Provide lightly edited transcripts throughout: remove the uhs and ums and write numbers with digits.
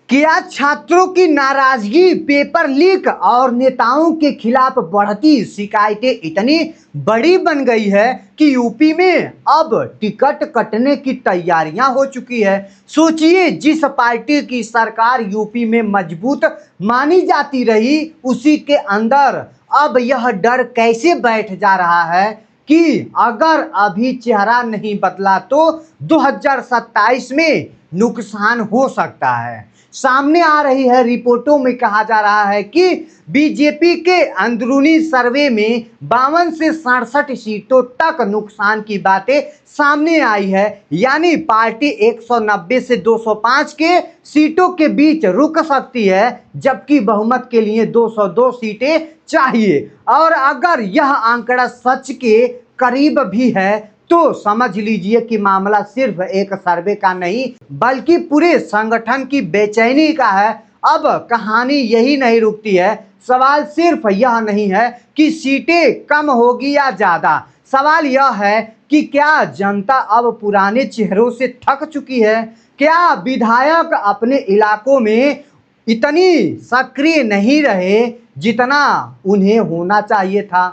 क्या छात्रों की नाराजगी, पेपर लीक और नेताओं के खिलाफ बढ़ती शिकायतें इतनी बड़ी बन गई है कि यूपी में अब टिकट कटने की तैयारियां हो चुकी है। सोचिए, जिस पार्टी की सरकार यूपी में मजबूत मानी जाती रही, उसी के अंदर अब यह डर कैसे बैठ जा रहा है कि अगर अभी चेहरा नहीं बदला तो 2027 में नुकसान हो सकता है। सामने आ रही है रिपोर्टों में कहा जा रहा है कि बीजेपी के अंदरूनी सर्वे में 52 से 67 सीटों तक नुकसान की बातें सामने आई है। यानी पार्टी 190 से 205 के सीटों के बीच रुक सकती है, जबकि बहुमत के लिए 202 सीटें चाहिए। और अगर यह आंकड़ा सच के करीब भी है तो समझ लीजिए कि मामला सिर्फ एक सर्वे का नहीं बल्कि पूरे संगठन की बेचैनी का है। अब कहानी यही नहीं रुकती है। सवाल सिर्फ यह नहीं है कि सीटें कम होगी या ज्यादा, सवाल यह है कि क्या जनता अब पुराने चेहरों से थक चुकी है? क्या विधायक अपने इलाकों में इतनी सक्रिय नहीं रहे जितना उन्हें होना चाहिए था?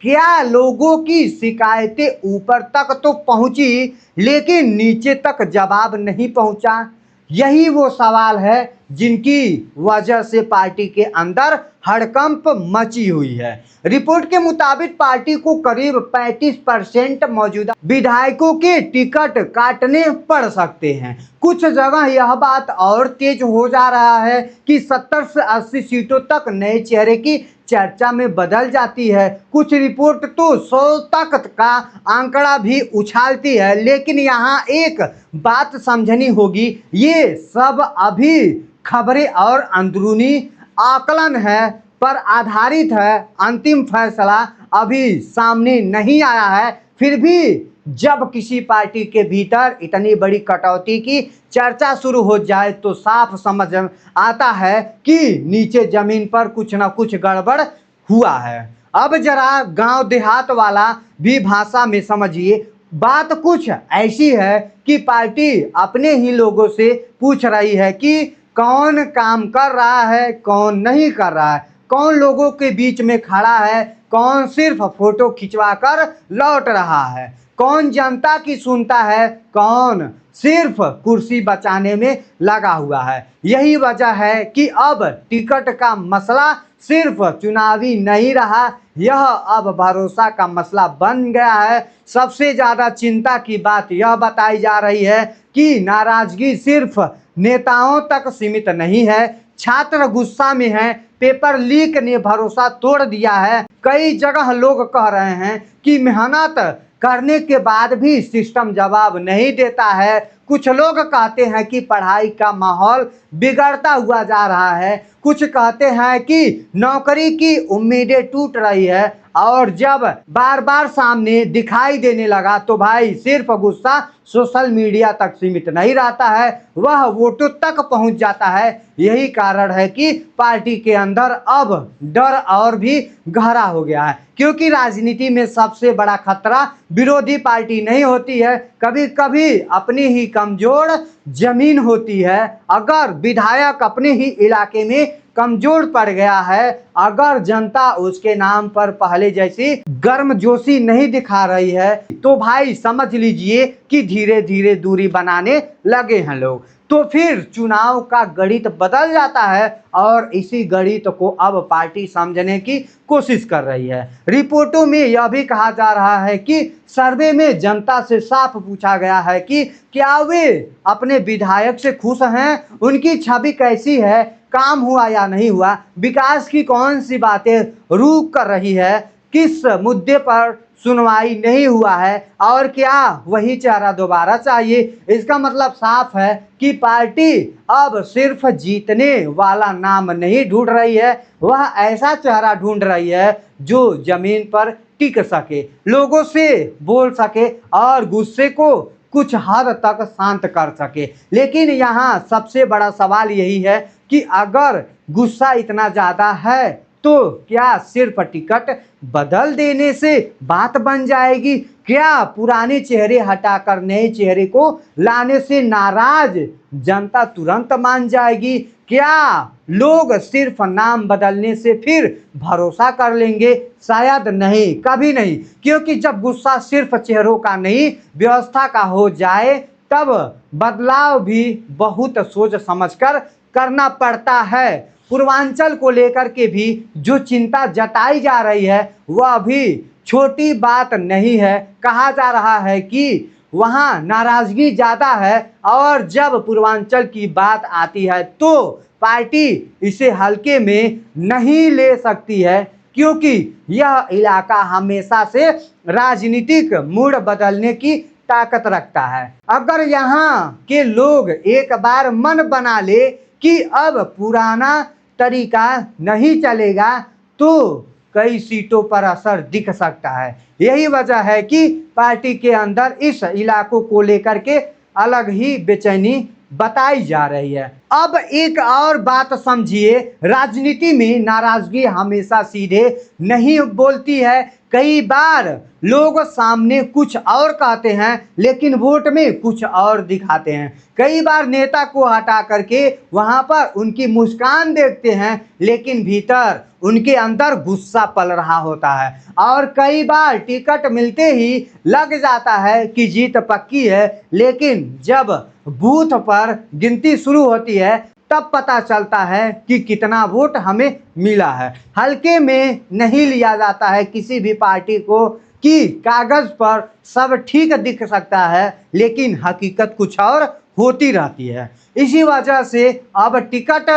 क्या लोगों की शिकायतें ऊपर तक तो पहुंची लेकिन नीचे तक जवाब नहीं पहुंचा? यही वो सवाल है जिनकी वजह से पार्टी के अंदर हड़कंप मची हुई है। रिपोर्ट के मुताबिक पार्टी को करीब 35% मौजूदा विधायकों के टिकट काटने पड़ सकते हैं। कुछ जगह यह बात और तेज हो जा रहा है कि 70 से 80 सीटों तक नए चेहरे की चर्चा में बदल जाती है। कुछ रिपोर्ट तो 100 तक का आंकड़ा भी उछालती है। लेकिन यहाँ एक बात समझनी होगी, ये सब अभी खबरें और अंदरूनी आकलन है पर आधारित है। अंतिम फैसला अभी सामने नहीं आया है। फिर भी जब किसी पार्टी के भीतर इतनी बड़ी कटौती की चर्चा शुरू हो जाए तो साफ समझ आता है कि नीचे जमीन पर कुछ ना कुछ गड़बड़ हुआ है। अब जरा गांव देहात वाला भी भाषा में समझिए। बात कुछ ऐसी है कि पार्टी अपने ही लोगों से पूछ रही है कि कौन काम कर रहा है, कौन नहीं कर रहा है, कौन लोगों के बीच में खड़ा है, कौन सिर्फ फोटो खिंचवा कर लौट रहा है, कौन जनता की सुनता है, कौन सिर्फ कुर्सी बचाने में लगा हुआ है। यही वजह है कि अब टिकट का मसला सिर्फ चुनावी नहीं रहा, यह अब भरोसा का मसला बन गया है। सबसे ज्यादा चिंता की बात यह बताई जा रही है कि नाराजगी सिर्फ नेताओं तक सीमित नहीं है, छात्र गुस्सा में हैं, पेपर लीक ने भरोसा तोड़ दिया है। कई जगह लोग कह रहे हैं कि मेहनत करने के बाद भी सिस्टम जवाब नहीं देता है। कुछ लोग कहते हैं कि पढ़ाई का माहौल बिगड़ता हुआ जा रहा है, कुछ कहते हैं कि नौकरी की उम्मीदें टूट रही है। और जब बार बार सामने दिखाई देने लगा तो भाई सिर्फ गुस्सा सोशल मीडिया तक सीमित नहीं रहता है, वह वोटों तक पहुंच जाता है। यही कारण है कि पार्टी के अंदर अब डर और भी गहरा हो गया है, क्योंकि राजनीति में सबसे बड़ा खतरा विरोधी पार्टी नहीं होती है, कभी कभी अपनी ही कमजोर जमीन होती है। अगर विधायक अपने ही इलाके में कमजोर पड़ गया है, अगर जनता उसके नाम पर पहले जैसी गर्मजोशी नहीं दिखा रही है, तो भाई समझ लीजिए कि धीरे धीरे दूरी बनाने लगे हैं लोग। तो फिर चुनाव का गणित बदल जाता है और इसी गणित को अब पार्टी समझने की कोशिश कर रही है। रिपोर्टों में यह भी कहा जा रहा है कि सर्वे में जनता से साफ पूछा गया है कि क्या वे अपने विधायक से खुश हैं, उनकी छवि कैसी है, काम हुआ या नहीं हुआ, विकास की कौन सी बातें रुक कर रही है, किस मुद्दे पर सुनवाई नहीं हुआ है और क्या वही चेहरा दोबारा चाहिए। इसका मतलब साफ है कि पार्टी अब सिर्फ जीतने वाला नाम नहीं ढूंढ रही है, वह ऐसा चेहरा ढूंढ रही है जो जमीन पर टिक सके, लोगों से बोल सके और गुस्से को कुछ हद तक शांत कर सके। लेकिन यहाँ सबसे बड़ा सवाल यही है कि अगर गुस्सा इतना ज़्यादा है तो क्या सिर्फ टिकट बदल देने से बात बन जाएगी? क्या पुराने चेहरे हटाकर नए चेहरे को लाने से नाराज जनता तुरंत मान जाएगी? क्या लोग सिर्फ नाम बदलने से फिर भरोसा कर लेंगे? शायद नहीं, कभी नहीं, क्योंकि जब गुस्सा सिर्फ चेहरों का नहीं व्यवस्था का हो जाए तब बदलाव भी बहुत सोच समझकर करना पड़ता है। पूर्वांचल को लेकर के भी जो चिंता जताई जा रही है वह भी छोटी बात नहीं है। कहा जा रहा है कि वहाँ नाराजगी ज़्यादा है और जब पूर्वांचल की बात आती है तो पार्टी इसे हल्के में नहीं ले सकती है, क्योंकि यह इलाका हमेशा से राजनीतिक मूड बदलने की ताकत रखता है। अगर यहाँ के लोग एक बार मन बना ले कि अब पुराना तरीका नहीं चलेगा तो कई सीटों पर असर दिख सकता है। यही वजह है कि पार्टी के अंदर इस इलाकों को लेकर के अलग ही बेचैनी बताई जा रही है। अब एक और बात समझिए, राजनीति में नाराजगी हमेशा सीधे नहीं बोलती है। कई बार लोग सामने कुछ और कहते हैं लेकिन वोट में कुछ और दिखाते हैं। कई बार नेता को हटा करके वहां पर उनकी मुस्कान देखते हैं लेकिन भीतर उनके अंदर गुस्सा पल रहा होता है। और कई बार टिकट मिलते ही लग जाता है कि जीत पक्की है, लेकिन जब बूथ पर गिनती शुरू होती है तब पता चलता है कि कितना वोट हमें मिला है। हल्के में नहीं लिया जाता है किसी भी पार्टी को कि कागज पर सब ठीक दिख सकता है लेकिन हकीकत कुछ और होती रहती है। इसी वजह से अब टिकट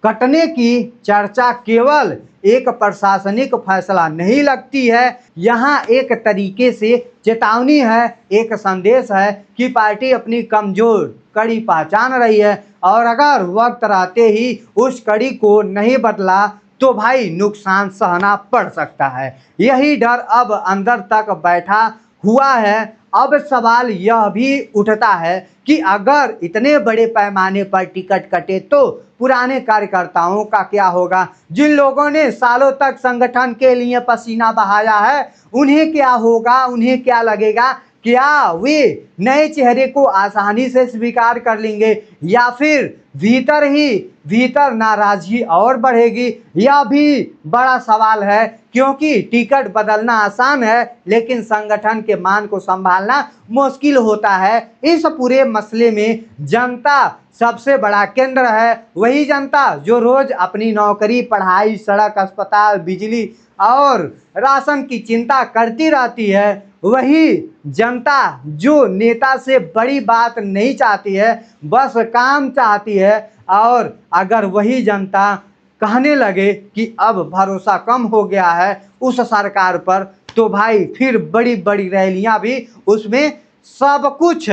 कटने की चर्चा केवल एक प्रशासनिक फैसला नहीं लगती है, यहाँ एक तरीके से चेतावनी है, एक संदेश है कि पार्टी अपनी कमजोर कड़ी पहचान रही है और अगर वक्त रहते ही उस कड़ी को नहीं बदला तो भाई नुकसान सहना पड़ सकता है। यही डर अब अंदर तक बैठा हुआ है। अब सवाल यह भी उठता है कि अगर इतने बड़े पैमाने पर टिकट कटे तो पुराने कार्यकर्ताओं का क्या होगा? जिन लोगों ने सालों तक संगठन के लिए पसीना बहाया है उन्हें क्या होगा? उन्हें क्या लगेगा? क्या वे नए चेहरे को आसानी से स्वीकार कर लेंगे या फिर भीतर नाराजगी और बढ़ेगी? यह भी बड़ा सवाल है, क्योंकि टिकट बदलना आसान है लेकिन संगठन के मान को संभालना मुश्किल होता है। इस पूरे मसले में जनता सबसे बड़ा केंद्र है। वही जनता जो रोज अपनी नौकरी, पढ़ाई, सड़क, अस्पताल, बिजली और राशन की चिंता करती रहती है। वही जनता जो नेता से बड़ी बात नहीं चाहती है, बस काम चाहती है। और अगर वही जनता कहने लगे कि अब भरोसा कम हो गया है उस सरकार पर, तो भाई फिर बड़ी बड़ी रैलियां भी उसमें सब कुछ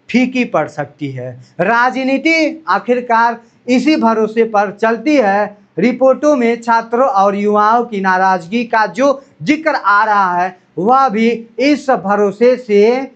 फीकी पड़ सकती है। राजनीति आखिरकार इसी भरोसे पर चलती है। रिपोर्टों में छात्रों और युवाओं की नाराजगी का जो जिक्र आ रहा है वह भी इस भरोसे से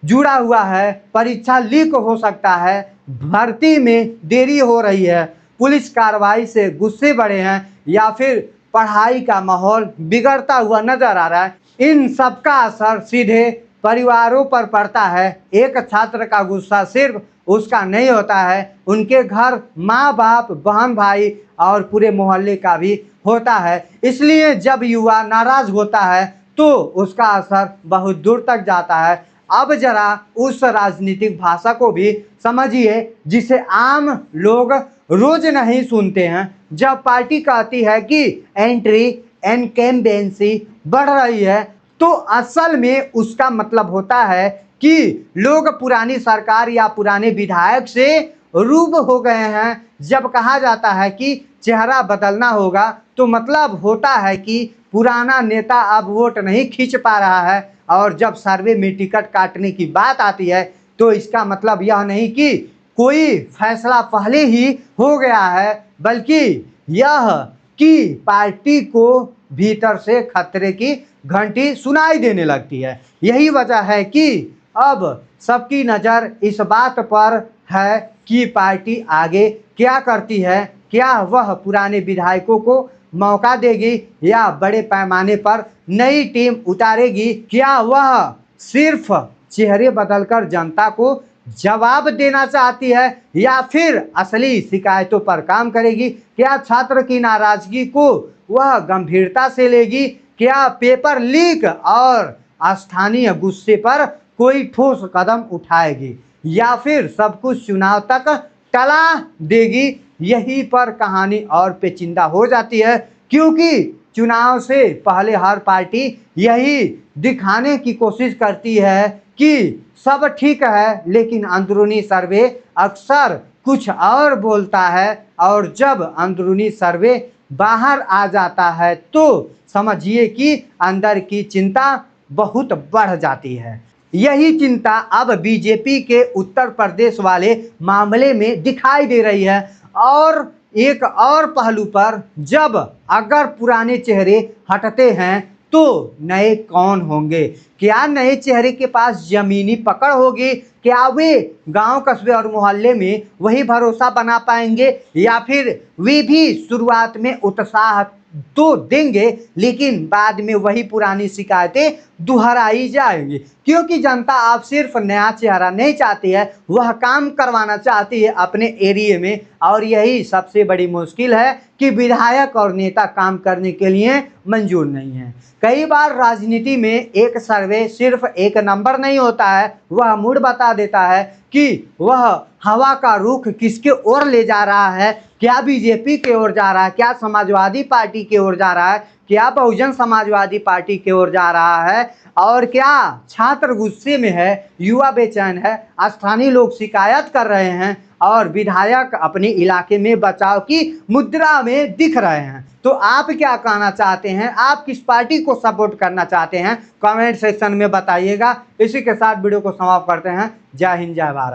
जुड़ा हुआ है। परीक्षा लीक हो सकता है, भर्ती में देरी हो रही है, पुलिस कार्रवाई से गुस्से बढ़े हैं या फिर पढ़ाई का माहौल बिगड़ता हुआ नजर आ रहा है। इन सब का असर सीधे परिवारों पर पड़ता है। एक छात्र का गुस्सा सिर्फ उसका नहीं होता है, उनके घर माँ बाप, बहन भाई और पूरे मोहल्ले का भी होता है। इसलिए जब युवा नाराज होता है तो उसका असर बहुत दूर तक जाता है। अब जरा उस राजनीतिक भाषा को भी समझिए जिसे आम लोग रोज नहीं सुनते हैं। जब पार्टी कहती है कि एंट्री इनकम्बेंसी बढ़ रही है तो असल में उसका मतलब होता है कि लोग पुरानी सरकार या पुराने विधायक से रूब हो गए हैं। जब कहा जाता है कि चेहरा बदलना होगा तो मतलब होता है कि पुराना नेता अब वोट नहीं खींच पा रहा है। और जब सर्वे में टिकट काटने की बात आती है तो इसका मतलब यह नहीं कि कोई फैसला पहले ही हो गया है, बल्कि यह कि पार्टी को भीतर से खतरे की घंटी सुनाई देने लगती है। यही वजह है कि अब सबकी नज़र इस बात पर है कि पार्टी आगे क्या करती है। क्या वह पुराने विधायकों को मौका देगी या बड़े पैमाने पर नई टीम उतारेगी? क्या वह सिर्फ चेहरे बदलकर जनता को जवाब देना चाहती है या फिर असली शिकायतों पर काम करेगी? क्या छात्र की नाराजगी को वह गंभीरता से लेगी? क्या पेपर लीक और स्थानीय गुस्से पर कोई ठोस कदम उठाएगी या फिर सब कुछ चुनाव तक टला देगी? यहीं पर कहानी और पेचीदा हो जाती है, क्योंकि चुनाव से पहले हर पार्टी यही दिखाने की कोशिश करती है कि सब ठीक है, लेकिन अंदरूनी सर्वे अक्सर कुछ और बोलता है। और जब अंदरूनी सर्वे बाहर आ जाता है तो समझिए कि अंदर की चिंता बहुत बढ़ जाती है। यही चिंता अब बीजेपी के उत्तर प्रदेश वाले मामले में दिखाई दे रही है। और एक और पहलू पर, जब अगर पुराने चेहरे हटते हैं तो नए कौन होंगे? क्या नए चेहरे के पास जमीनी पकड़ होगी? क्या वे गांव, कस्बे और मोहल्ले में वही भरोसा बना पाएंगे या फिर वे भी शुरुआत में उत्साह तो देंगे लेकिन बाद में वही पुरानी शिकायतें दोहराई जाएंगी? क्योंकि जनता अब सिर्फ नया चेहरा नहीं चाहती है, वह काम करवाना चाहती है अपने एरिया में। और यही सबसे बड़ी मुश्किल है कि विधायक और नेता काम करने के लिए मंजूर नहीं है। कई बार राजनीति में एक सर्वे सिर्फ एक नंबर नहीं होता है, वह मूड बता देता है कि वह हवा का रुख किसके ओर ले जा रहा है। क्या बीजेपी की ओर जा रहा है? क्या समाजवादी पार्टी की ओर जा रहा है? क्या बहुजन समाजवादी पार्टी की ओर जा रहा है? और क्या छात्र गुस्से में है, युवा बेचैन है, स्थानीय लोग शिकायत कर रहे हैं और विधायक अपने इलाके में बचाव की मुद्रा में दिख रहे हैं? तो आप क्या कहना चाहते हैं? आप किस पार्टी को सपोर्ट करना चाहते हैं? कमेंट सेक्शन में बताइएगा। इसी के साथ वीडियो को समाप्त करते हैं। जय हिंद, जय भारत।